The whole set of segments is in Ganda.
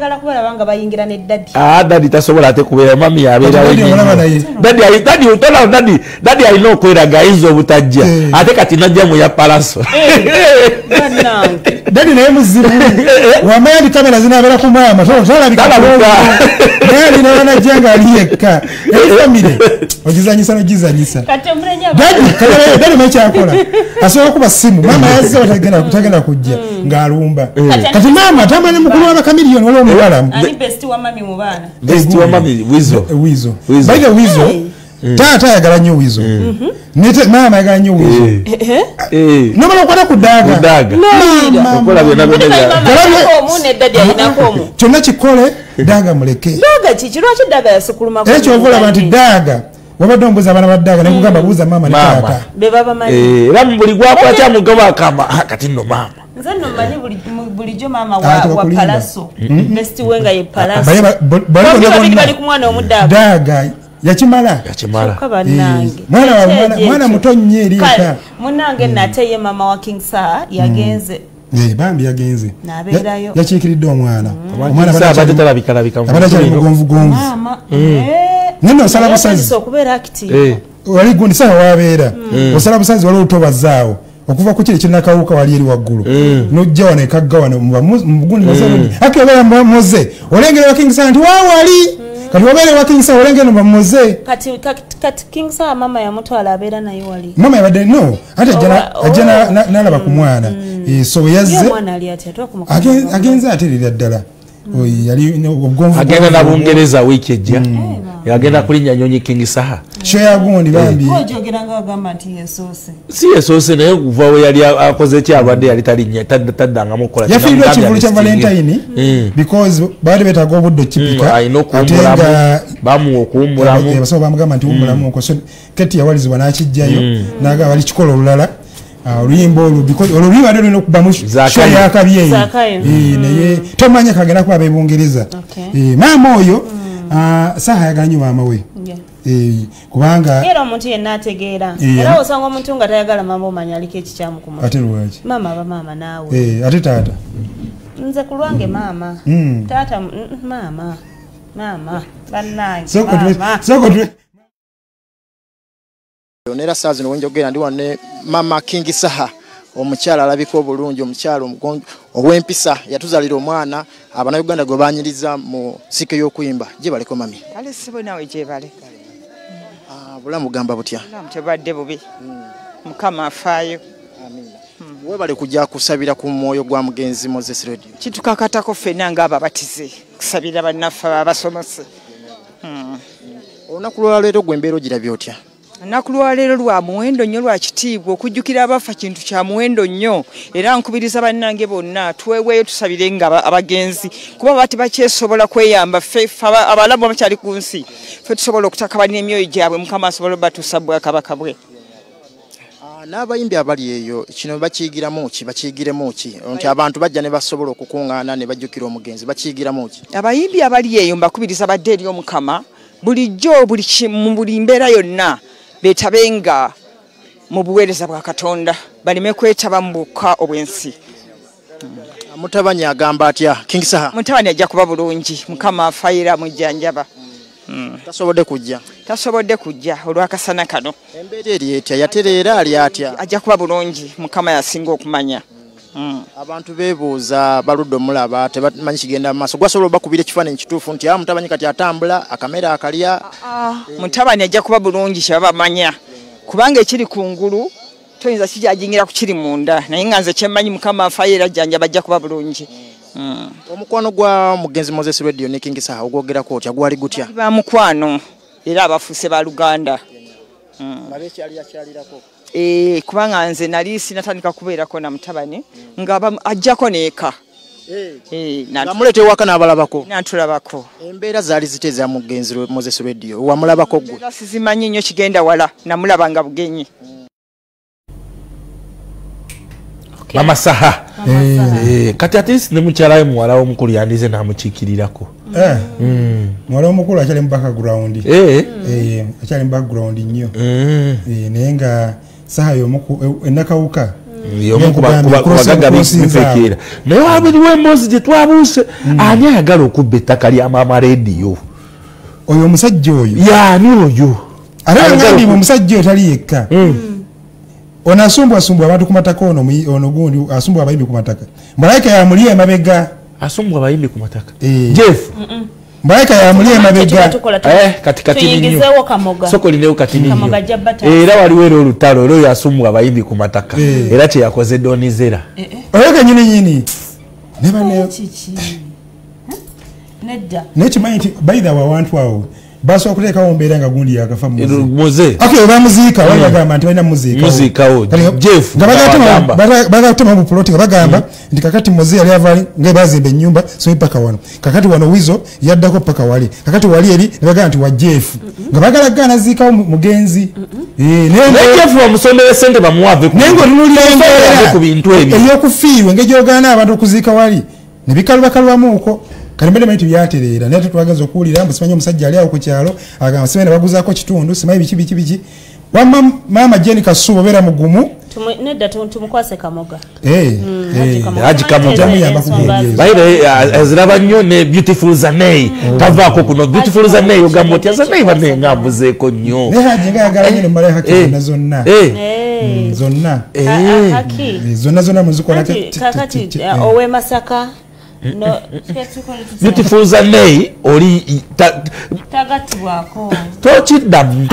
Kala kubala banga bayingira ne daddy. Daddy tasobola ate kubeera mami yabeera wenyini. Daddy alina okweraga izo obutajja. Ate kati najja mu ya palaso. Daddy naye muzibu. Wamanya kamera zinabeera ku mama. Tolabika. Daddy naye anajjanga aliyeka. Family. Ogizanyisa. Kati omulenya. Daddy mecha akola. Asobola kuba simu. Mama yazze batagenda kujja ng'alumba. Kati mama tamane mukulu wa kamiliyoni wala omuwala. Ani best wa mami mu baana. Best wa mami Wizo. By the Wizo. Tata yagala nnyo Wizo. Nete mama yagala nnyo Wizo. Nomala kwata kudaga. Okola byonna Omune daddy alinakomu. Kyonna kikole daga muleke. Daga kikirwaki daga yasukuluma ko. Ekyo ovola bantu daga. Wabadde ombuza abaana ba daga ne kugamba buuza mama ne tata. Be baba mali. Era mu buli gwakwa kya mugaba akamba kati nno mama. Nzanno mali bulijjo mama wa palaso. Best wenga ye palaso. Bali ku mwana omudaga. Daga yakimala. Mwana muto nnyo eriika. Munange nateye mama wa King Sir yagenze. Bambi yagenze. Nabeerayo. Yakiikiridde omwana. Omwana badde talabika. Abadde kyali mugonvu. Mama. Nino osala busazi. Okubeera active. Wali gundi sawa wabeera. Osala busazi wali otobazaawo. Okuva ku kiri kinakawuka wali eri waggulu. Nojja wane kaggawana mu gundi masalo. Akebera moze. Olengera King Sir nti wali. Kati wabere wa King Sir olengera no moze. Kati King Sir mama yamutwala abeera nayo wali. Mama yabadde no. Ate ajana nalaba ku mwana. So yazze. Mwana ali ati atwa agenze aterera ddala. Yali obgonvu. Agenda na Bungereza wiki ejja. Yagenda kulinya Nyonyi King Sir. Shoya gundi bambi. Ojogeranga agamba nti yesoose. Si yesoose naye kuva we yali akoze ki abadde yali talinya taddanga mukola. Yafiirwa kivulu kya Valentine because baade betaga obuddo kipika. Atenga bamu okuwummulamu. Basoba bamugamba nti wummulamu ko so kati yawalizibwa n'akijjayo naga bali kikola olulala. Oluyimba olwo because olulibadde lulina okubamu shoya yakabye. Naye tomanya kagenda kuba Bungereza. Mama oyo saha yaganya mama we. Kubanga era omuntu yenna ategeera era osanga omuntu nga tayagala mama omanya aliko ekikyamu ku mutwe. Ate lwaki? Mama naawe. Ate taata. Nze ku lwange mama. Taata mama. Bannange. Soko Onera saazi no njogera ndi wane mama King Sir omukyala alabika obulungi omukyala omugonjo ow'empisa yatuzalira omwana abana Uganda go banyiriza mu sike y'okuyimba gye baleko mami ale sibo nawe gye bale bulamu gamba butya tebadde bubi mukama afaayo amina webale kujja kusabira ku mwoyo gwa mugenzi Moses Radio kitukakatako ffenna ng'ababatize kusabira bannaffe abasomose olunaku lwa leero gwe embeera ogirabye otya Nakulwa leero lwa muwendo nnyo lwa kitiibwa okujjukira abafa kintu kya muwendo nnyo era nkubiriza bannange bonna tweweeyo tusabire nga abagenzi kuba bati bakyesobola kweyamba ffe abalamu abakyali ku nsi ffe tusobola okutakabanya emyoyo gyabwe mukama asobola batuusa Bwakabaka bwe. N'abayimbi abali eyo kino bakiyigiramu ki nti abantu bajja ne basobola okukungaana ne bajjukira omugenzi bakiyigiramu ki? Abayimbi abali eyo mbakubiriza badde eri omukama bulijjo mu buli mbeera yonna betabenga mu buweereza bwa Katonda balime kwetaba mu bukka obwensi. Mutabani agamba atya King Sir? Mutabani ajja kuba bulungi mukama afayira mujjanjaba. Tasobodde kujja olw'akasana kano. Embeera eri etya yatereera ali atya? Ajja kuba bulungi mukama yasinga okumanya. Abantu beebuuza baludde omulaba tebamanyi kigenda mu maaso gwasobola bakubira ekifaananyi kituufu nti mutabani kati atambula akamera akalya. Mutabani ajja kuba bulungi kyebamanya kubanga ekiri kungulu toyinza kijajingira ku kiri munda naye nga nze kyemmanyi mukama afaayo era jjanja bajja kuba bulungi. Omukwano gwa mugenzi Moses Radio ne King Sir ogwogerako otya gwali gutya? Ba mukwano era abafuuse ba Luganda. Kubanga nze nali sinatandika kubeerako na mutabani nga ajjako neeka. Namulete waka n'abalabako. Natulabako. Embeera zaali ziteza mugenzi Moses Radio wamulabako gwe? Sizimanyi nnyo kigenda wala namulaba nga bugenyi. Mama Saha. Kati ati ne mukyala we muwala omukulu yandize n'amukiikirirako. Muwala omukulu akyali mu background. Akyali mu background nnyo. Naye nga Saha y'omuku enakawuka kubagaga bifekera naye wabiriwo emboozi gye twabuuse ani ayagala okubba ettaka lya maama rediyo oyo omusajja oyo yaani oyo ate ngambye omusajja oyo tali yekka ono asumbwasumbwa abantu ku mataka ono gundi asumbwa abayimbi ku mataka malayika yamuli emabega asumbwa abayimbi ku mataka jeff malayika yamuli emabega katikati ninyo soko linewo kati ninyo era waliwo era olutalo olwo yasumbwa abayimbi ku mataka era kye yakoze donizera oyo kenyini nyini nekimanyi nti baitha wawantu awo basobola kuteekawo mbeera nga gundi yakafa muze bamuziika wali bagamba nti balina muziikawo jeff bagatema mu puloti nga bagamba nti kakati muze yali avali nga bazimba ennyumba somi paka wano kakati wano wizo yaddako paka wali kakati wali eri ne bagamba nti wa jeff nga bagala gana ziikawo mugenzi jeff bamusondere sente bamuwave naye ng'otunuulira ey'okufiirwa engeri gy'ogaana abantu okuziika wali ne bikalubakalwamuuko kalimbede maiti byatereera naye twagaza okuwulira mbu simanyi omusajja ali awo ku kyalo agamba simanyi ne baguzaako kitundu simanyi biki wamma maama Jeni Kasubo obeera mugumu nedda tumukwase Kamoga Haji Kamoga bayire aziraba nnyo ne Beautiful Zanei tavaako kuno Beautiful Zanei ogamba oti Zanei bane ngambuzeeko nnyo ne Haji nga yagala nnyo ne mala haki zonna zonna muzikola kakati owe Masaka no Beautiful Zanei oli tagatwako tochiddamu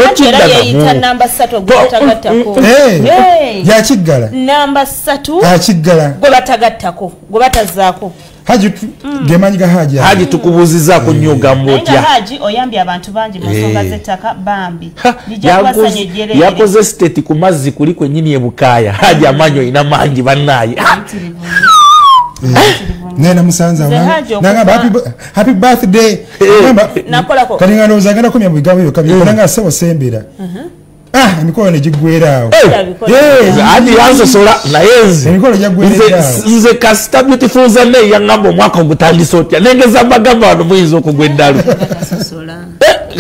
yita namba 3 gwatagattako yakiggala namba 3 akiggala gwe batagattako gwe batazaako Haji gemanyi ga Haji tukubuuzizaako nnyo ogamba otya Haji oyambye abantu bangi mu nsonga z'ettaka bambi yakoze state ku mazzi kuli kwennyini ebukaaya Haji amanyi olina mangi bannaaye nena musanza nagamba happy birthday nakolako kalinga ndoza genda kumya bigawo yo kabi kolanga sebo sembera emikolo ne gigwerawo hadi yanzo sola na yenzi emikolo jagwerawo nze Kasita Beautiful Zanei yangamba omwaka ogutandise otya nengeza bagamba wano muyinza okugweddalu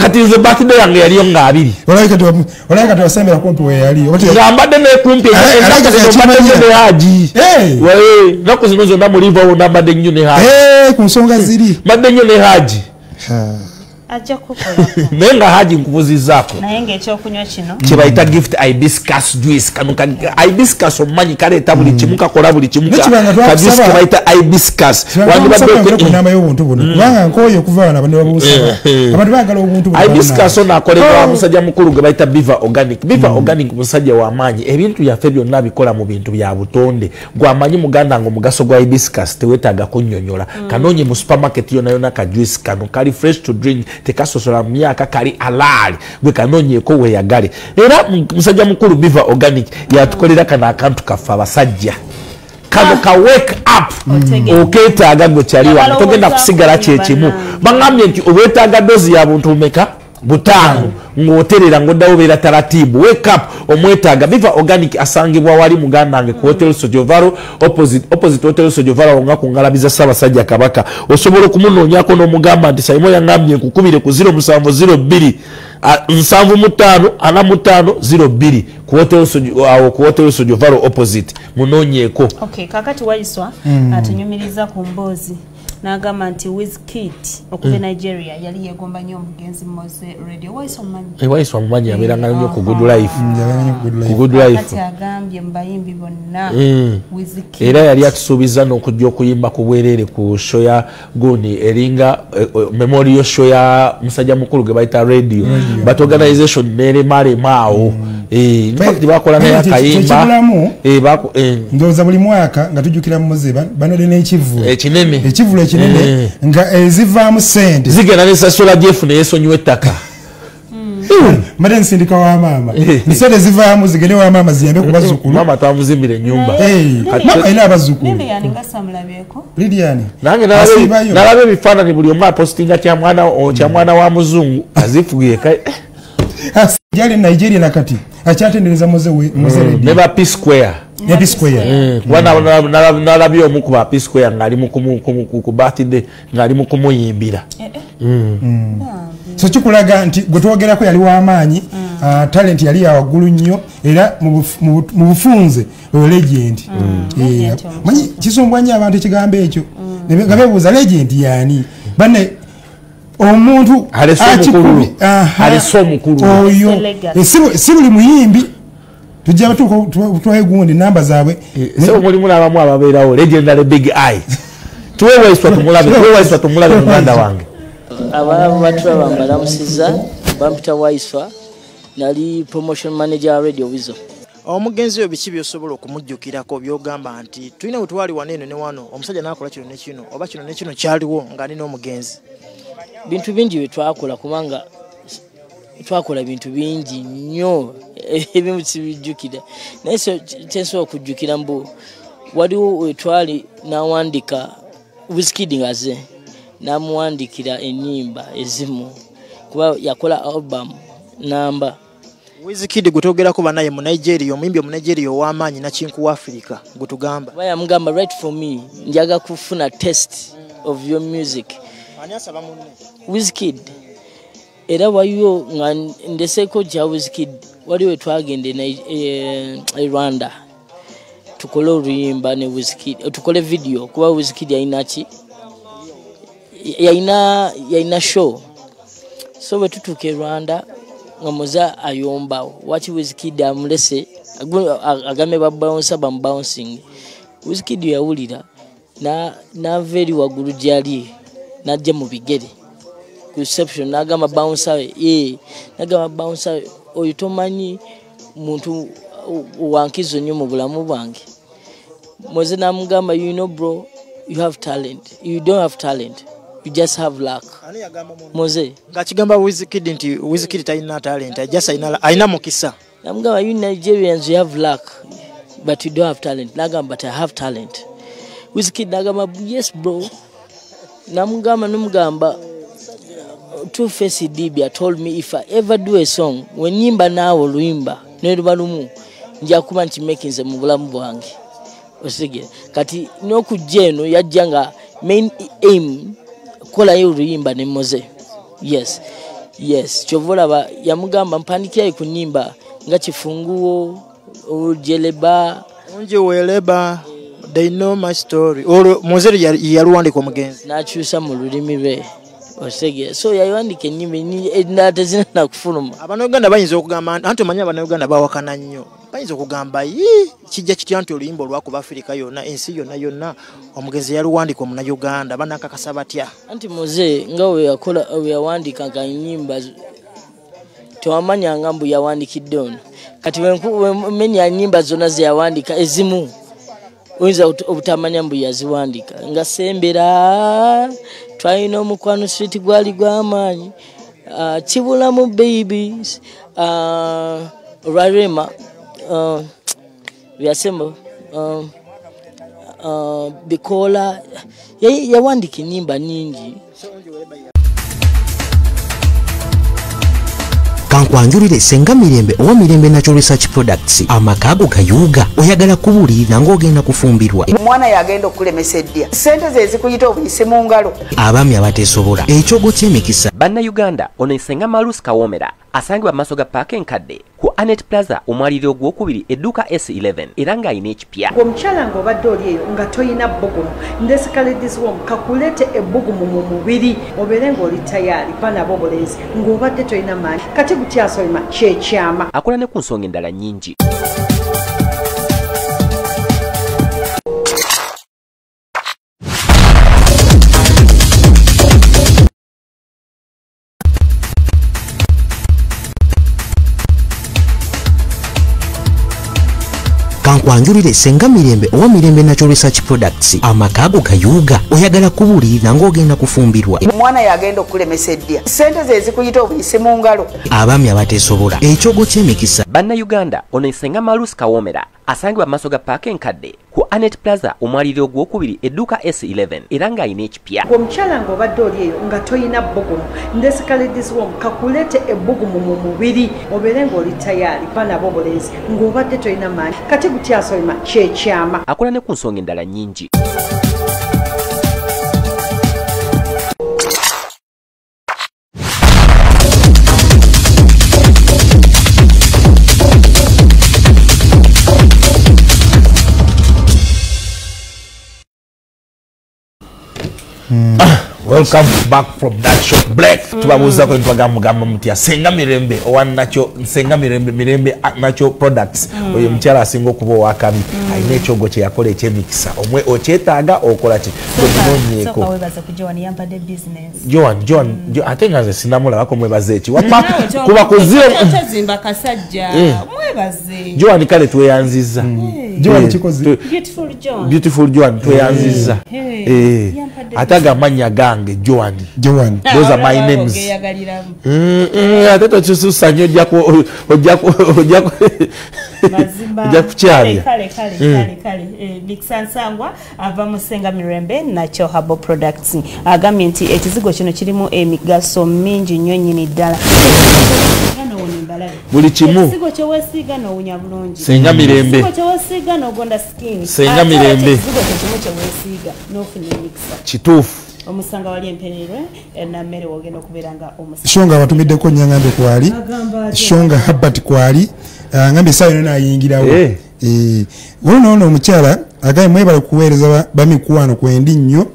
kati nze birthday yange yaliyo nga 2 olaika twasembera kumpi we yali ngambadde nekumpi ne Haji nako zino zonna mulivawo nambadde nnyo ne Haji ku nsonga ziri mbadde nnyo ne Haji ajja kukola naye nga Haji nkubuzizaako naye ng'ekyokunywa kino kye bayita gift hibiscus juice kano hibiscus omumanyi kaleeta buli kimu kakola buli kimu kajuice ke bayita hibiscus wandibaddnamba y'obuntu buno kubanga nkooyo okuva wano abantu babuusa abantu baagala obuntu buno hibiscus ono akolebwa musajja mukulu gwe bayita Biva Organic Biva Organic musajja w'amaanyi ebintu byaffe byonna bikola mu bintu bya butonde gwamanyi muganda nga omugaso gwa hibiscus teweetaaga kunnyonnyola kanoonye mu supermarket yonna yonna kajuice kano kali fresh to drink tekasosola myaka kali alaali gwe kanoonyeeko weeyagale era musajja mukulu Biva Organic yatukolera kano akantu kaffe abasajja kano ka wake up okeetaaga gwe kyali wano togenda kusigala kyekimu bagambye nti obwetaaga dozi ya buntu bumeka 5 ng'oterera ng'oddawo beera taratibu wake up omwetaaga Biva Organic asangibwa wali muganda wange ku Hotel Sojovaro opposite Hotel Sojovaro nga ku ngalabiza Ssaabasajja Kabaka osobola okumunoonyako n'omugamba nti Saimo yangambye nkukubire ku 0702 754502 ku Hotel Sojovaro opposite munoonyeeko kakati wayiswa atunyumiriza ku mboozi n'agamba nti Wizkid okuva Nigeria yali yegomba nnyo omugenzi Moze Radio wayiswa mumanyi yabeeranga nnyo ku Good Life kati agambye mu bayimbi bonna Wizkid era yali atusuubiza n'okujja okuyimba ku bwereere ku show ya Guni eringa memorial show ya musajja mukulu gwe bayita radio but organization neremalema bakola naye akayimba ndowooza buli mwaka nga tujjukira Moze banode n'ekivvulo ekinene nga ezivaamu sente zigenda nesasula Jeff neyesonyiwa ettaka made nsindika wa maama nisente zivaamu zigende wa maama ziyambe ku bazzukulu maama twamuzimbira ennyumba alina abazzukulu Lidiani nange nalaba ebifaananyi buli omu apostinga kya mwana wa muzungu azifuye jali Nigeria nakati akyatendereza Moze ne ba P Square nalabye omu ku ba P Square ng'ali ku birthday ng'ali mu kumuyimbira so kikulaga nti gwe twogerako yali w'amaanyi talent yali ya waggulu nnyo era mu bufunze legend manyi kisombwanya abantu ekigambo ekyo nga beebuuza legend yani bane omuntu alesa omukulu oyo si buli muyimbi tujja batuwaye gundi namba zaabwe mulimu n'abamu ababeerawo legendary big eye tuwewaiswa tumulabe muganda wange abalaba batulaba mbalamusiza bampita waiswa nali promotion manager wa Radio Wizo. Omugenzi biki byosobola okumujjukirako byogamba nti tulina wetwali wanene ne wano omusajja nakola kino ne kino oba kino ne kino kyaliwo nga nina omugenzi bintu bingi betwakola kubanga twakola bintu bingi nnyo ebimu sibijjukira naye kyensobola okujjukira mbu waliwo wetwali nawandika Wizkid ngaze namuwandikira ennyimba ezimu kuba yakola album namba Wizkid gutogerako banaye mu Nigeria omuyimbi mu Nigeria ow'amaanyi na kinku wa Africa gutugamba baya mugamba right for me njaga kufuna test of your music ani asaba munne Wizkid era wayo nga ndeseko ja Wizkid waliwe twagende na Rwanda tukole oluyimba ne Wizkid tukole video kuba Wizkid yaina show so bwe tutuke Rwanda nga moza ayomba wachi Wizkid amulese agame babounce bouncing Wizkid yawulira na very wagulu jali najje mu bigere reception nagama bouncer nagama bouncer oyo tomanyi muntu wankizo nnyo mu bulamu bwange moze namugamba you know bro you have talent you don't have talent you just have luck moze ngakigamba Wizkid nti Wizkid talina talent just aina mukisa namugamba you Nigerians you have luck but you don't have talent nagamba but I have talent Wizkid nagamba yes bro namugamba Two-Face Dibia told me if I ever do a song when nyimba nawo luimba nerubalumu nja kuba nti making ze mu bulamu bwange osige kati nokujeno yajjanga main aim kola yo luimba ne moze yes chovola yamugamba mpandikia ku nyimba nga kifunguo ujeleba unje weleba they know my story or moze yaluwandika omugenzi nakyusa mu lulimi lwe osege so yayandike nyimbe ni ndate zina na kufuluma abana Uganda bayinza okugamba anti omanya abana Uganda bawakana nnyo bayinza okugamba kijja kitya nti oluyimba olwako Afrika yonna ensi yonna omugenzi yaluwandika mu Uganda banakakasa batya anti moze ngawe yakola yawandika ka nyimba tewamanya ngambu yawandikidde ono kati menya nyimba zonna ze yawandika ezimu oyinza obutamanya mbu yaziwandika nga sembera trying mukwano street gwali gw'amaanyi kibula mu babies Rarema byasembo bikola yawandika ennyimba nyingi kankwanjulire senga mirembe owa mirembe natural research products amakago kayuga oyagala kubulira ng'ogenda kufumbirwa mwana yagenda okulemesa eddia sente ze zikuyita obuyise mu ngalo abaami abateesobola ekyogo ky'emikisa bannayuganda ono nsenga Malus Kawomera asangibwa maaso ga paaka enkadde ku Anet Plaza omwaliro ogwokubiri edduuka S11 era ng'alina ekipya omukyala ng'obadde oli eyo nga toyina bbugumu ndesikalediziwomu kakuleete ebbugumu mu mubiri obeere ng'oli tayaali banabo obulenzi ng'obadde toyina maanyi kati gutyasolima kyekyama akola ne ku nsonga endala nnyingi kankwanjulire senga mirembe owa mirembe natural research products amakago kayuga oyagala kubulira ng'ogenda kufumbirwa mwana yagenda okulemesa eddia sente ze zikuyita obuyise mu ngalo abaami abateesobola ekyogo ky'emikisa bannayuganda ono nsenga Malus Kawomera asangibwa maaso ga paaka enkadde ku Anet Plaza omwaliro ogwokubiri edduuka S11 era ng'alina ekipya omukyala ng'obadde oli eyo nga toyina bbugumu ndesikalediziwomu kakuleete ebbugumu mu mubiri obeere ng'oli tayaali banabo obulenzi ng'obadde toyina maanyi kati gutyasolima kyekyama akola ne ku nsonga endala nnyingi welcome back from that short break. Tubabuza ko ntwagamba mutya Senga Mirembe owanacho Senga Mirembe nacho products oyo mchala asingo kubo wakabi aine ekyogo kye yakola ekyemikisa omwe okyetaaga okola ki so kawebaza kujoan yampadde business Joan atengaze sinamula bako mwebaze eki wamma kuba kuzire tazimba kasajja mwebaze Joan kale tweyanziza Joan kikozi beautiful Joan tweyanziza ataga manya gange Joan those are my names ateto chususanyo ojja kukyalya kale Biksansangwa ava mu Senga Mirembe Natural Herbal Products agambye nti ekizigo kino kirimu emigaso mingi nnyo nnyini ddala buli kimu ekizigo kyewesiiga n'owunya bulungi Senga Mirembe ekizigo kyewesiiga n'ogonda skin Senga Mirembe ekizigo kimu kyewesiiga n'ofuna emikisa kituufu omusanga wali empererwe na mmere wogenda okubeera nga omusanga Shonga watumiddeko nyangambe kwali Shonga Herbert kwali ngambe sayo nona ayingirawo ono omukyala agaye mwebala kuweereza bamikwano kwendi nnyo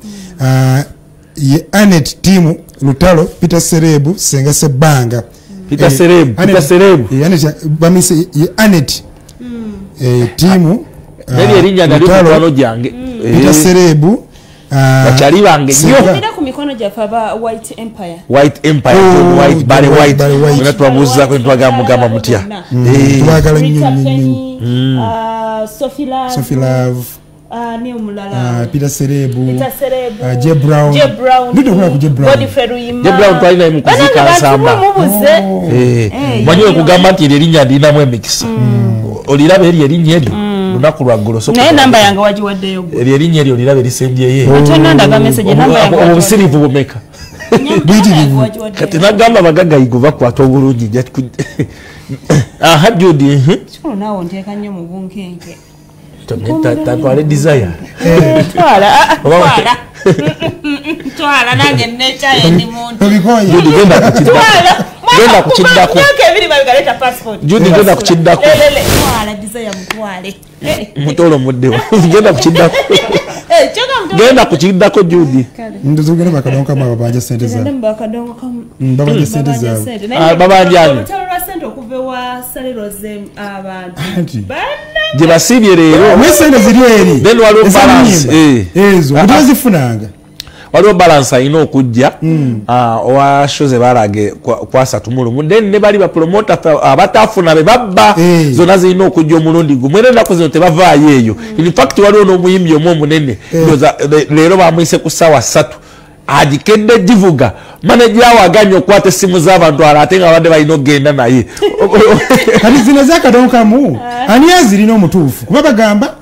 ye Anet team Lutalo Peter Serebu Senga Sebanga Peter Serebu bamise ye Anet team neri erinnya nali mukwano gyange Peter Serebu bachali bange nnyo ku mikono gyaffe White Empire White Barry White unatwabuza ko ntwagamba mutya twagala nnyo Sophie Love ni omulala Peter Serebu J Brown ndio kwa J Brown twali naye mukuzika nsamba manyo kugamba nti erinnya ndinamu emikisa olirabe erinnya eryo lunaku lwaggulu naye namba yange wagiwaddeyo erinnya eryo olirabe lisembyeyo ate nandaga message namba yange obusirivu bumeka kati nagamba bagagayigo bakwata obulungi Judi kikono naawe nteeka nnyo mu bunkenke tatwale desire twala nange nechaye ndi muntu Judi genda kukiddako Judi genda kukiddako twala desire mutwale mutolo muddewa genda kukiddako genda kukiddako Judi ndozogera bakadonka mwa babanja sente za bakadonka babanja sente za babanjani sente okuvewa saleroze abantu je basibye rero mwesente ziri eri then waliwo balance ezo utazifunanga waliwo balance ayina okujja owashoze balage kwasatumulumu then ne bali bapromota abatafuna be babba zona zirina okujja omulundi gumwe ennaku zino tebavaayo eyo in fact waliwo n'omuyimbi omu omunene leero bamwise ku ssaawa 3 agikedde givuga manager waganya okwata essimu z'abantu ate nga badde balina okgenda naye kati zino zakadonkamu ani azirina omutuufu kuba bagamba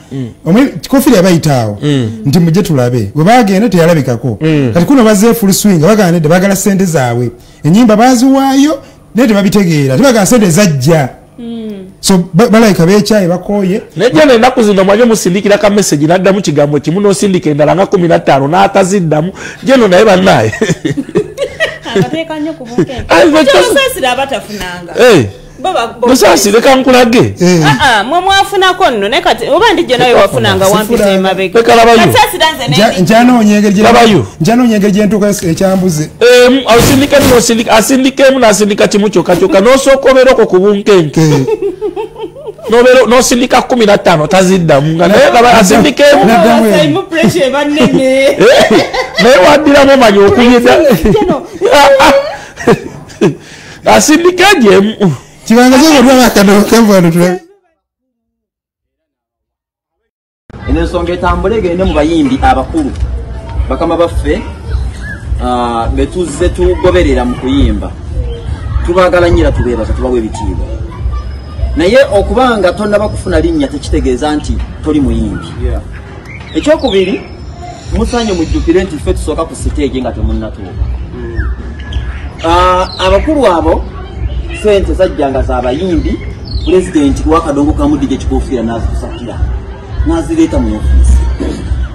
kikofiri abayitaawo nti mujje tulabe bwe bagenda teyalabikako kati kuno bazze full swing bagana nedde bagala sente zaabwe ennyimba baziwaayo naye tebabitegeera tebagala sente zajja so balayika beekyayi bakooye nejjana ennaku zino mwaje musindikira ka message n'addamu kigambo kimu n'osindika endala nga 15 n'ataziddamu jeno naye bannaye abateeka nnyo ku bunkenke musasira abatafunanga musasire kankulage mwe mwafunako nno naye kati oba ndijjo nawe wafunanga wampisa emabega njanoonye engeri gyentuuka ekyambuze asindika emu n'asindika kimu kyokka kyokka n'osooka obeerako ku bunkenke n'osindika 15 taziddamu nga naye asindika emu naye waddiramu manya okuyida asindika egyemu kibanga kyobulwa akadokavano tulabe ensonga etambule egende mu bayimbi abakulu bakama baffe betuzze tugoberera mu kuyimba tubaagala nnyira tubeebaza tubawa ebitiibwa naye okubanga tonnaba kufuna linnya tekitegeeza nti toli muyimbi ekyokubiri musanye mujjukire nti ffe tusooka ku siteegi nga temunnatuuka abakulu abo sente zajjanga z'abayimbi pulezidenti wakadongo kamuddige ekikofiira n'azikusakira n'azireeta mu ofiisi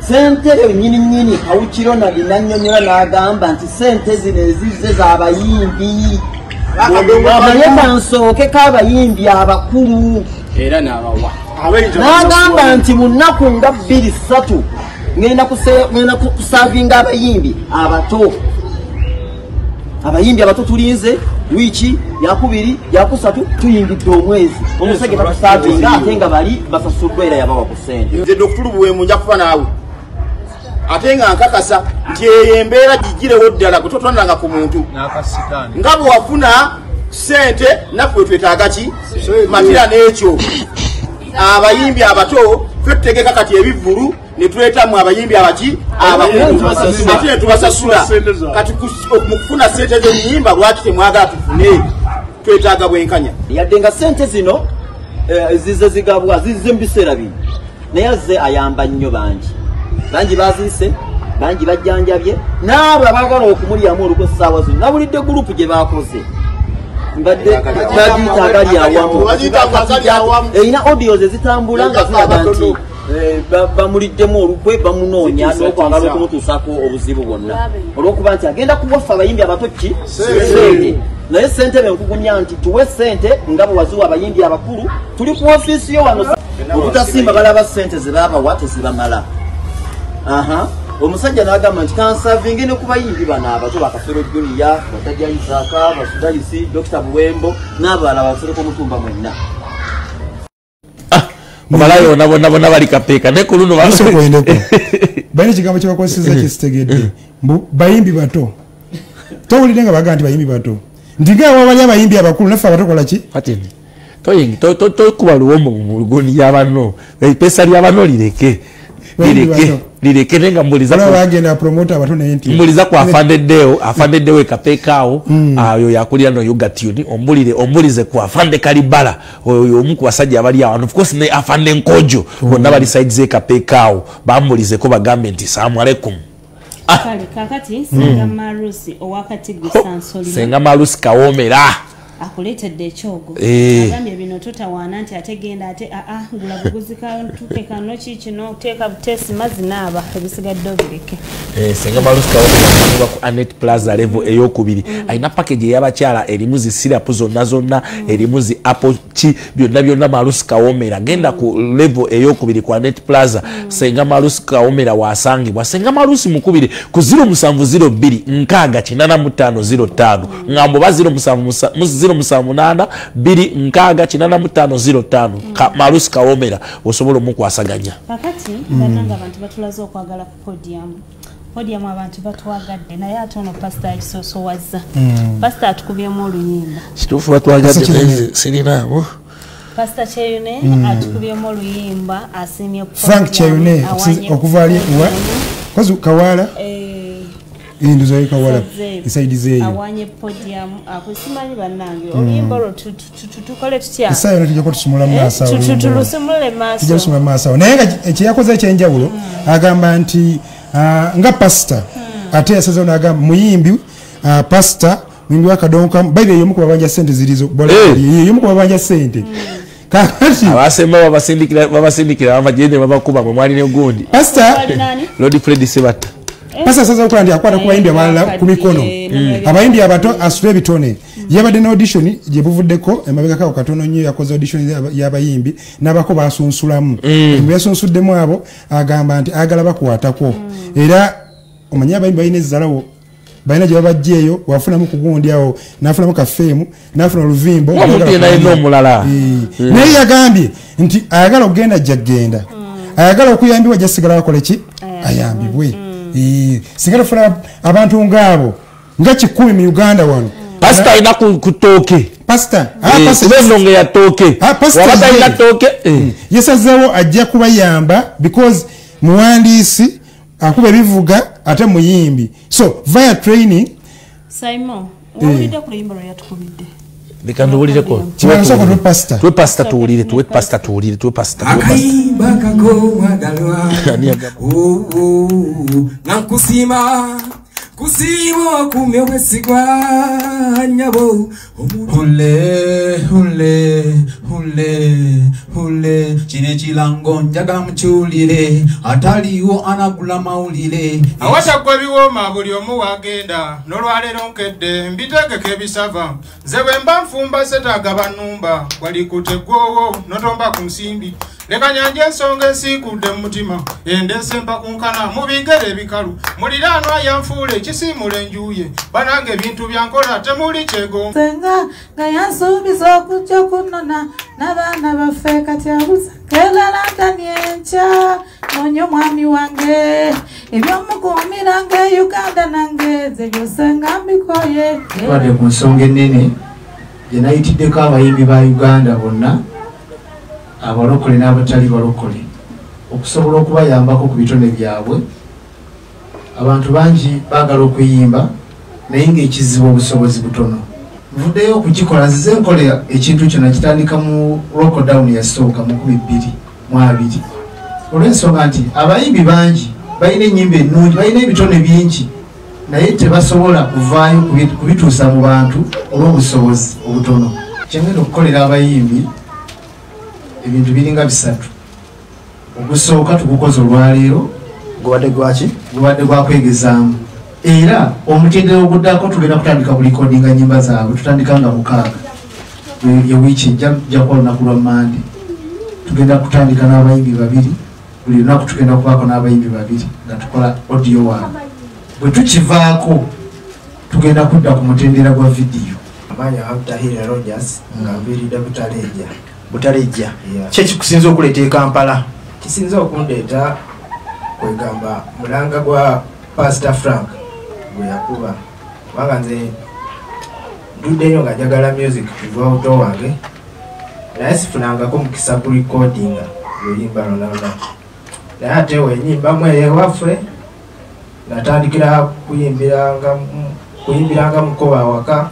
sente nyini kawukiro nabinannyonnyola n'agamba nti sente zino ezizze z'abayimbi naye kansookeko abayimbi abakulu era n'abawa n'agamba nti mu nnaku nga 2-3 ngenda kusaavinga abayimbi abato abayimbi abato tulinze wiki yakubiri yakusatu tuyingidde omwezi omusajja takusaatinga ate nga bali basasuddwa era yabawa ku ssente nze Dr. Buwemu nja kufa naawe ate nga nkakasa nti eyo embeera gigirewo ddala gwe totwananga ku muntu nga bwe wafuna ssente naffe twetaaga ki matira n'ekyo abayimbi abato ffe tutegeka kati ebivvulu ne twetamu abayimbi abaki ate ne tubasasula kati mu kufuna ssente z'ennyimba lwaki temwagala tufune twetaaga bwenkanya yadde nga ssente zino zize zigabwa zize mu biseera bino naye azze ayamba nnyo bangi baziise bangi bajjanjabye n'abo abaagala okumulyamu olukwe essaawa zino nabulidde gurupu gye baakoze bagiyita agali awamu erina audios ezitambula nga ziraga nti bamuliddemu olukwe bamunoonya n'okwagala okumutuusako obuzibu bwonna olw'okuba nti agenda kuwaffe abayimbi abato ki sente naye ssente benkugumya nti tuwe ssente nga bwe waziwa abayimbi abakulu tuli ku ofiisi yo wano obutasimba balaba ssente ze baabawa tezibamala omusajja n'agamba nti kansavinge ne ku bayimbi bano abato bakafero juniya batajja isaaka basudalisi Dr. Buwembo n'abalala basereko mutumba mwenna omalayo nabona bali kapeeka ne ku luno balina ekigambo kye bakozeseza kyesitegedde bayimbi bato towulidde nga bagaa nti bayimbi bato ndigawa bali abayimbi abakulu naffe abatokola ki atini tokuba luwombo mu lugoni y'abano epesa ly'abano lireke nenga mbuliza ku afandeddewo ekapeekaawo ayo yakulira no yoga tune ombulize ku afande kalibala oyo omu ku basajja abali awo of course ne afande nkojo bonna bali side z'ekapeekaawo bambulizeko bagambe nti salaamu alaikum kakati Senga Marusi owakati Gusansoli Senga Marusi Kawomera akuletedde ekyogo agambye bino totawaana nti ate genda ate ngula buguzi kantuke kano kikino teeka butesi mazzi naaba ebisigadde obireke Senga Marusi Kawomera ku Anet Plaza level eyokubiri alina package y'abakyala erimu zi syrup zonna erimu zi apple chi byonna Marusi Kawomera genda ku level eyokubiri ku Anet Plaza Senga Marusi Kawomera wasangibwa Senga Marusi mukubiri ku 0702 nkaaga 8505 ngambo ba 0708 2 8505 Marusi Kawomera osobola omukwasaganya kakati bananga abantu batulaze okwagala ku podium abantu batwagadde naye ate ono pastor Kisoso wazza pastor atukubyemu oluyimba kituufu batwagadde sirinaabo pastor Cheyune atukubyemu oluyimba asimye Frank Cheyune okuva ali wa kozu kawala induzo kawala isaidize awanye podium akusimanyi bannange oluyimba lwo tukole tutya isayo tujja ko tusumula masa tulusumule masa tujja tusumula masa naye ekiyakoze ekyenjawulo agamba nti nga pastor ate yasaza n'agamba muyimbi pastor muyimbi wakadonka bayibe yomu kubabanja sente zilizo bola yomu kubabanja sente kakati abasemba babasindikira amajende babakuba mu mwali ne gundi pastor Lord Fred Sebata pastor saza okukola ndi akwata ku bayimbi abalala ku mikono abayimbi abato asule bitone yabadde na audition gye buvuddeko emabega kawo katono nnyo yakoze audition y'abayimbi n'abako basunsulamu yasunsuddemu abo agamba nti agala bakwatako era omanyi abayimbi balina ezzalawo balina gye babajjeeyo wafunamu ku gundi awo n'afunamu kafeemu n'afuna oluvimbo naye yagambye nti ayagala okugenda jjagenda ayagala okuyambibwa jasigala bakole ki ayambibwe sigala funa abantu ngaabo nga 10 mu Uganda wano pastor ina kutoke pastor nonge ya toke wabata ina toke yesazewo ajja kubayamba because muwandiisi akuba bivuga ate muyimbi so via training Simon owulidde ku luyimba lwe yatukubidde bikanduulireko tuwe pastor tuwulire akayimba kako mwagalwa nakusima kusimo kumye wesigwa nyabo hule chine chilango njaga mchulire ataliwo anagula maulire awata kwa biwoma buli omu wagenda nolwalero nkedde mbitegeke ebisava nze bwe mba nfumba setaaga banumba walikutegwowo notomba ku nsimbi leka nyanje ensonga esikudde mu mutima endese mpakunkana mu bigere ebikalu muliraanwa yanfuula ekisimula enjuye banange ebintu byankola temuli kyego senga nga yansuubiza okujja kunona n'abaana baffe kati abuza kelala ndani enkya noonya omwami wange ebyomukuumiranga e Uganda nange ze byose nga mbikoye twadde ku nsonga ennene gye nayitiddeko abayimbi ba Uganda bonna abalokole n'abatali balokole okusobola okubayambako ku bitone byabwe. Abantu bangi baagala okuyimba naye ng'ekizibu obusobozi butono. Nvuddeyo okukikola nzize nkola ekintu kyo nakitandika mu lockdown yasooka mu 2020 olw'ensonga nti abayimbi bangi balina ennyimba ennungi balina ebitone bingi naye tebasobola kuvaayo kubituusa mu bantu olw'obusobozi obutono. Kyengenda okukolera abayimbi ebintu biringa bisatu. Ogusooka tugukoze olwaleero gubadde gwaki gubadde gwakwegezaamu era omutendera oguddako tugenda kutandika bulikodinga nyimba zaabwe tutandikanga mukaaga ewiiki ejja kuba lunaku lwa Mande tugenda kutandika n'abayimbi babiri buli lunaku tugenda kubaako n'abayimbi babiri nga tukola audio waabwe. Bwe tukivaako tugenda kudda ku mutendera gwa vidiyo. Amanya Abdahira Rogers nga mbiridde Butaleja kye kikusinza okuleeta e Kampala? Kisinza okundeeta kwegamba mulanga gwa Pastor Frank gwe yakuba kubanga nze nduddeyo nga njagala music kuva buto wange naye sifunangako mukisa ku recordinga luyimba lwonna naye ate wenyimbamu eyewaffe natandikira kuyimbiranga mukoba awaka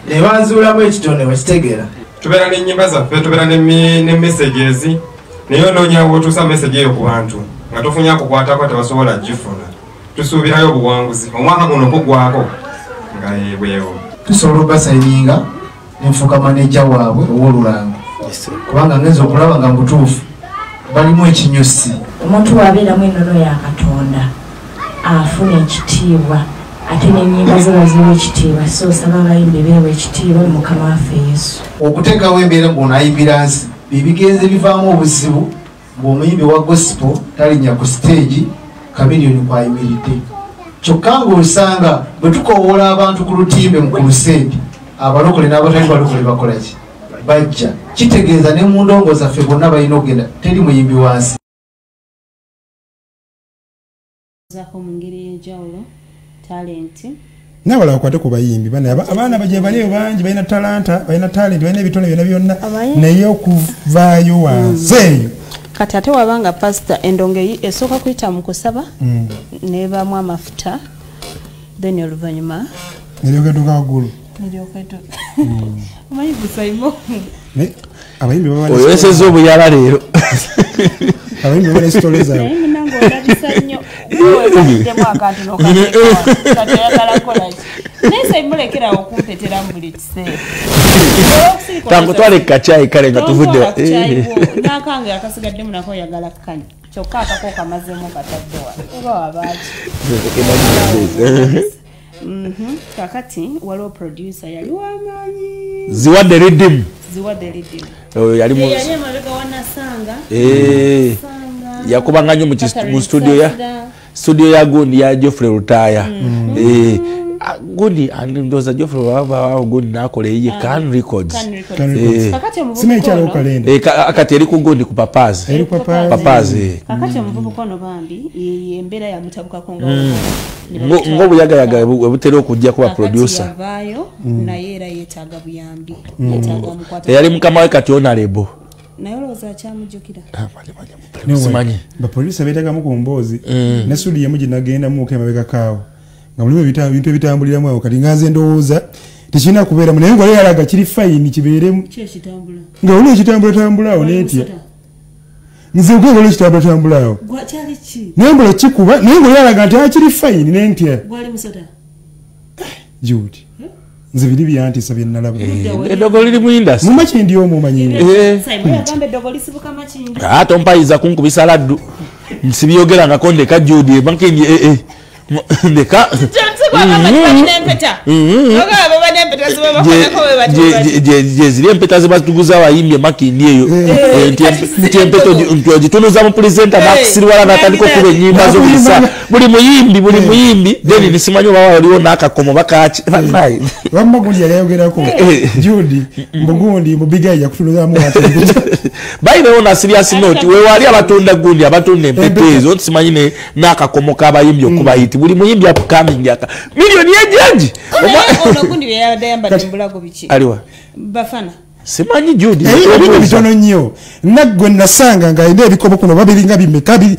ne banzuulamu ekitone wekitegeera. Tubeera n'ennyimba zaffe tubeera ne messages naye onoonya bw'otuusa message eyo ku bantu nga tofunye akukwatako tebasobola gifuna. Tusuubirayo obuwanguzi omwaka guno kugwako nga yebwewo tusobola okubasayininga nenfuuka maneja waabwe ow'olulango kubanga ngenza okulaba nga mutuufu balimu ekinyusi. Omuntu wabeeramu ennono ya Katonda afuna ekitiibwa ate n'ennyimba ze baziwa ekitiibwa so osaba abayimbi beewa ekitiibwa mu Mukama waffe Yesu. Okuteekawo embeera ng'onaayimbira nsi bibigenze bivaamu obuzibu ng'omuyimbi wa gospel talinnya ku stage Kamiliyoni kwayimiridde kyokka ng'osanga bwe tukoowoola abantu ku lutimbe mu kulusente abalokole n'abatali balokole bakola ki bajja kitegeeza ne mu ndongo zaffe bonna balina okugenda teri muyimbi wansi. mu ngeri y'enjawulo talenti nabala bakwate ku bayimbi abaana baje baliyo bangi balina talanta balina talenti balina ebitone byonna byonna naye okuvaayo wansi kati ate wabanga pastor endonge esooka kuyita mu kusaba neebaamu amafuta then oluvannyuma neryoketuka waggulu omanyi gusaimo abayimbi oyoleseza obuyala leero abayimbi babala esitole zaabwe nange olabisa nnyo weweddemu akantu nokateeyagala kolaki naye saimulekerawo okumpeteramu buli kiseera tangutwale kacaayi kale nga tuvudde nakange akasigaddemu nako oyagala kkanya kyokka akako kamazeemu kataddewa oba wabaaki kakati waliwo producer yali wamaanyi ziwadde riddimu yali emabega wanasanga yakubanga nnyo mu studio ya gundi ya Geoffrey Rutaya gundi ndoza Geoffrey waba gundi nakola eye Can Records akati eri ku gundi ku Papazi kakati omuvubuka ono bambi embeera yamutabukako ng'obuyagayaga butera okujja kuba producer yavaayo naye era yeetaaga buyambi eyali mukama we kati onalebo naye olowooza akyamujjukira simanyi bapoliisa beetagamu ku mboozi ne sudi yemu gye nagendamu emabega kaawo nga mulimu ebintu ebitambuliramu awo kati nganze ndowooza tekirina kubeeramu naye ngole yalaga kiri fayini kibeeremu nga oli ekitambulatambulaawo neetya nze okwegala ekitambulatambulaawo naye mbula kikuba naye ngole yalaga nti akiri fayini nentya Jude nze biri byantisa bye nalaba eddogo liri mu industry mumaki ndi omu omanyine tompayiza kunkubisa laddu nsibyogerangako ndeka Jude bankendi ndeka ziri empeta zebatuguza abayimbi makindi eyo nti empeto ogitunuza mu presenter nakusiriwala natandika okuba ennyimba zobulisa buli muyimbi then nisimanyi oba waliwo n'akakomo bakaki wamma gundi yali ayogerako Judy mbugundi mubigayi yakutunuzamu bayinewo na serious note wewali abatunda gundi abatunda empeto ezo simanyi n'akakomo k'abayimbi okuba hiti buli muyimbi upcoming aka milioni yejaji gundi yayamba dimbulago biki aliwa bafana simanyi Judy ebintu bitono nnyo nagwe nasanga nga ine ebikobo kuno babiringa bimeka bino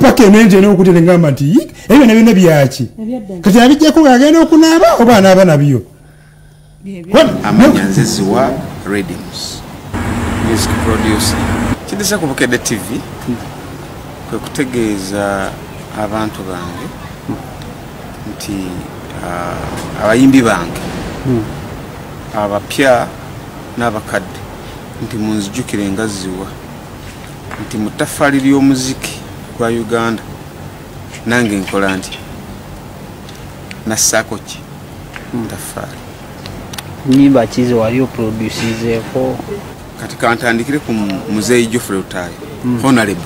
paka enenje n'okutele ngamba nti ebyo nebyo byaki kati abijjako ng'agenda okunaaba oba anaaba nabyo amanya nzeziwa Radiums music producer kidisa ku Bukedde TV kwe kutegeeza abantu bange nti abayimbi bange abapya n'abakadde nti munzijukire ngaziwa nti mutafali ly'omuziki gwa Uganda nange nkola nti nassaako ki mutafali nyimba kizi waliyo producizeeko kati kantandikire ku muzeeyi Geoffrey Rutaaya honorable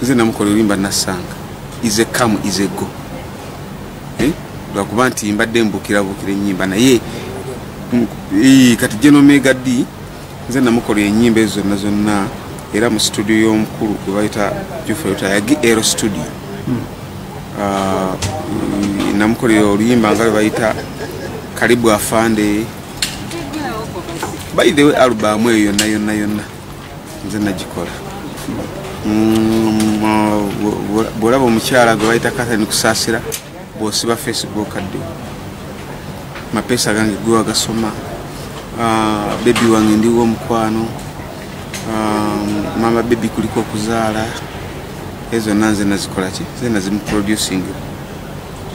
nze namukola olimba nassanga ize come ize go lwakuba nti mbadde mbukira ennyimba naye kati General Mega D nze namukola ennyimba ezo zonna era mu studio y'omukulu gwe bayita Geoffrey Rutaaya Aero studio namukolera oluyimba nga bayita Karibu Afande by the way album eyo yonna nze nagikola bwolaba omukyala gwe bayita Catherine Kusasira bwosiba Facebook adde mapesa gange gwe wagasoma baby wange ndiwo omukwano mama baby kuliko okuzaala ezo nanze nazikola ki ze nazimu producing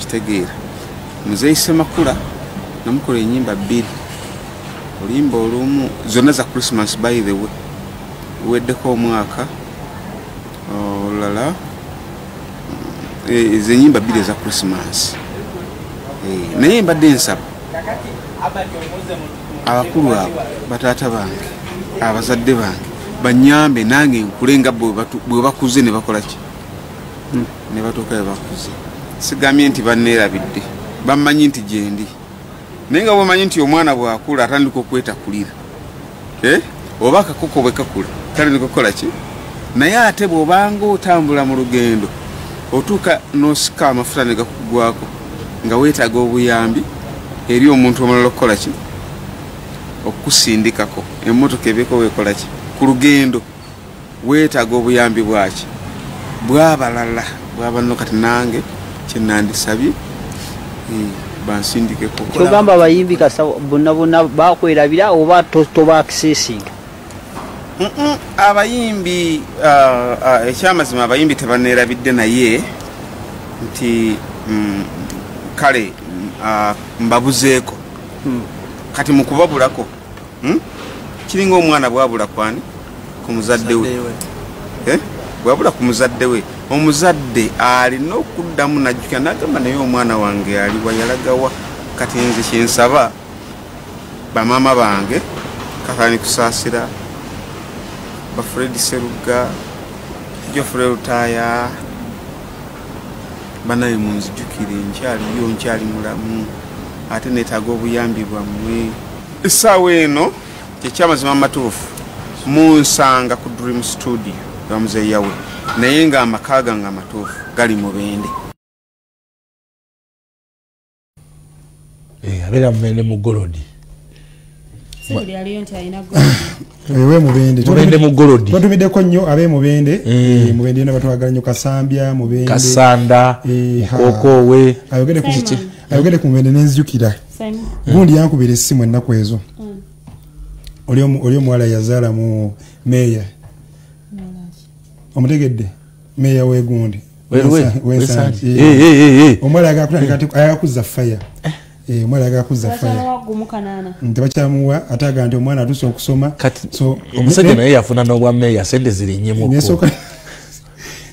kitegeera muzeeyi Semakula namukola ennyimba 2 olimba olumu zonna za Christmas by the way weddeko omwaka olala ze nyimba 2 za Christmas naye mbadde nsaba abakulu abo bataata bange abazadde bange banyambe nange nkulenga bwe bakuze ne bakola ki ne batuuka bakuze sigambye nti banneerabidde bamanyi nti gyendi naye nga bwemanyi nti omwana bwakula atandika okwetakulira oba akakoko bwe kakula tandika okukola ki naye ate bw'obanga otambula mu lugendo otuuka n'osika amafuta ne gakugwako nga weetaaga obuyambi eri omuntu omulala okukola ki okusindikako emmotoka ebeeko weekola ki ku lugendo weetaaga obuyambi bwaki bwabalala bwabanno kati nange kyenandisabye bansindikeko kyogamba abayimbi kasa bonna bakwerabira oba tobakisesinga abayimbi ekyamazima abayimbi tebaneerabidde naye nti kale mbabuzeeko kati mukubabulako kiringa omwana bwabula kwani ku muzadde we bwabula ku muzadde we omuzadde alina okuddamu najjukira nagamba naye omwana wange aliwa yalagawa kati nze kyensaba bamaama bange Catherine Kusasira Bafredi Seruga Geoffrey Rutaaya banaye munzijukire nkyali mulamu ate neetaaga obuyambi bwammwe essaawa eno kyekyamazima amatuufu munsanga ku Dream Studio ya muzeeyi yawe naye nga amaka gange amatuufu gali mu Bende abeera Mubende mu Golodi ewe Mubende mu Golodi batumiddeko nnyo abe Mubende Mubende yona batwagala nnyo Kasambya Mubende Kasanda Kokowe ayogere ku Mubende nenzijukira gundi yankubira essimu ennaku ezo oli omuwala yazaala mu meeya omutegedde meeya w'egundi omwala ayagakuzza faya omwala ayagakuzza faya tebakyamuwa ataga nti omwana atuse okusoma omusajja naye yafuna n'obwa meeya sente zirinnyemuko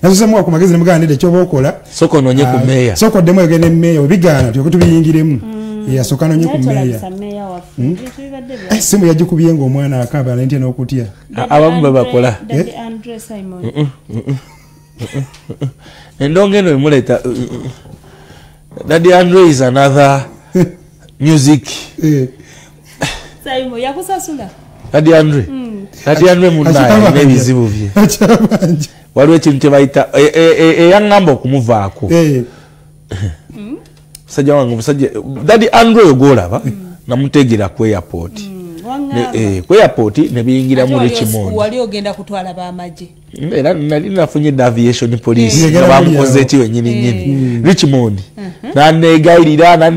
nasosemuwa ku magezi nemuganda ekyoba okola soko noonye ku meeya soko oddemu oyogende mu meeya webigaana tyoke tubiyingiremu yasooka nonye ku meeya simu yagikubye ng'omwana akaba nentya n'okutya abamu babakola endongo eno emuleeta Daddy Andre is another music Saimo yakusasula Daddy Andre munnaye n'ebizibu bye waliwo ekintu kye bayita eyaŋŋamba okumuvaako musajja wange musajja Daddy Andre oyo gwolaba namutegera ku airport ku airport ne biyingiramu Richmond wali ogenda kutwala bamaje era nali nafunye aviation police nga bamukoze eki wenyini Richmond naneegayirira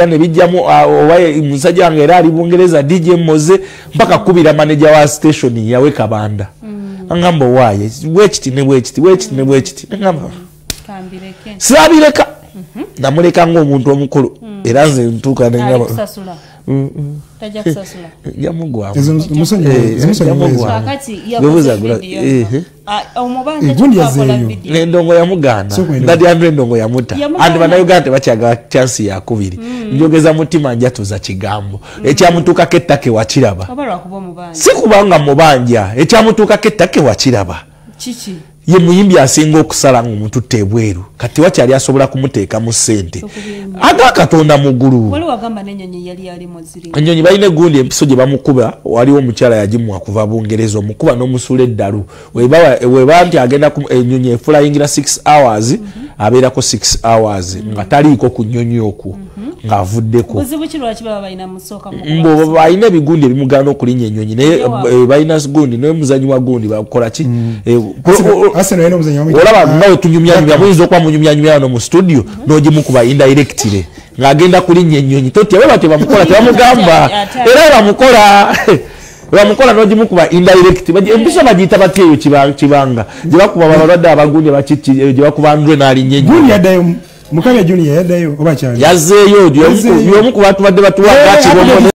ne bijjamu oba musajja wange era ali Bungereza DJ Moze mpaka kubira manager wa station yawe Kabanda angamba waaye wekiti ngamba sirabireka namuleka ng'omuntu omukulu era nze ntuuka nengamba endongo yamuganda Daddy Andre endongo yamuta anti bannayuganda tebakyagala chansi yakubiri njogeza mutima njatuza kigambo ekyamutuukako ettaka ewakiraba si kubanga mubanja ekyamutuukako ettaka ewakiraba ye muyimbi asinga okusala ng'omututte ebweru kati wakyali asobola kumuteeka mu ssente aga Katonda muggulu ennyonyi balina egundi empiso gye bamukuba waliwo omukyala yagimwa kuva Bungereza omukuba n'omusula eddalu weba nti agenda ennyonyi efulayingira 6 hours abeerako 6 hours nga taliiko ku nnyonyi okwo ng'avuddeko mbo balina ebigundi ebimugaana okulinnya ennyonyi naye balina gundi naye muzanyi wa gundi bakola ki olaba nga tunyumyanyumya muyinza okuba munyumyanyumya wano mu studio n'ogimukuba indirectly ng'agenda kulinnya ennyonyi totya bwe batyo bamukola tebamugamba era bamukola n'ogimukuba indirect empiso bagiyita batya eyo kibanga gye bakuba balwadde abagundi gye bakuba ndwe n'alinnya ennyonyi Mukanya Junior yaddayo oba kyali yazzeeyo y'omu ku bantu badde batuwaga kibomo